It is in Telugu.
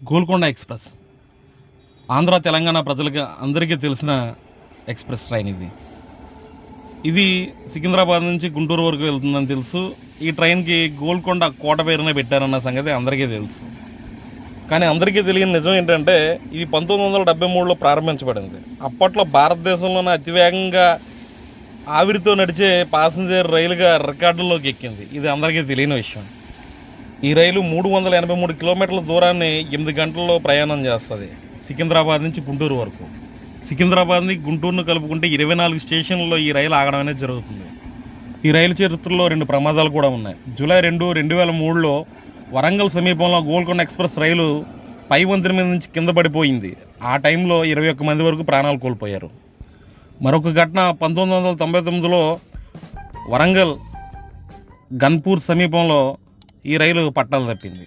గోల్కొండ ఎక్స్‌ప్రెస్ ఆంధ్ర, తెలంగాణ ప్రజలకి అందరికీ తెలిసిన ఎక్స్‌ప్రెస్ ట్రైన్ ఇది. ఇది సికింద్రాబాద్ నుంచి గుంటూరు వరకు వెళ్తుందని తెలుసు. ఈ ట్రైన్‌కి గోల్కొండ కోట పేరునే పెట్టారన్న సంగతి అందరికీ తెలుసు. కానీ అందరికీ తెలియని నిజం ఏంటంటే ఇది 1973లో ప్రారంభించబడింది. అప్పట్లో భారతదేశంలోనే అతివేగంగా ఆవిరితో నడిచే ప్యాసింజర్ రైలుగా రికార్డుల్లోకి ఎక్కింది. ఇది అందరికీ తెలియని విషయం. ఈ రైలు 383 కిలోమీటర్ల దూరాన్ని 8 గంటల్లో ప్రయాణం చేస్తుంది సికింద్రాబాద్ నుంచి గుంటూరు వరకు. సికింద్రాబాద్ని గుంటూరును కలుపుకుంటే 24 స్టేషన్లలో ఈ రైలు ఆగడం అనేది జరుగుతుంది. ఈ రైలు చరిత్రలో 2 ప్రమాదాలు కూడా ఉన్నాయి. జూలై 2, 2003లో వరంగల్ సమీపంలో గోల్కొండ ఎక్స్‌ప్రెస్ రైలు పై వంతెన మీద నుంచి కింద పడిపోయింది. ఆ టైంలో 21 మంది వరకు ప్రాణాలు కోల్పోయారు. మరొక ఘటన 1999లో వరంగల్ గన్పూర్ సమీపంలో ఈ రైలు పట్టాలు తప్పింది.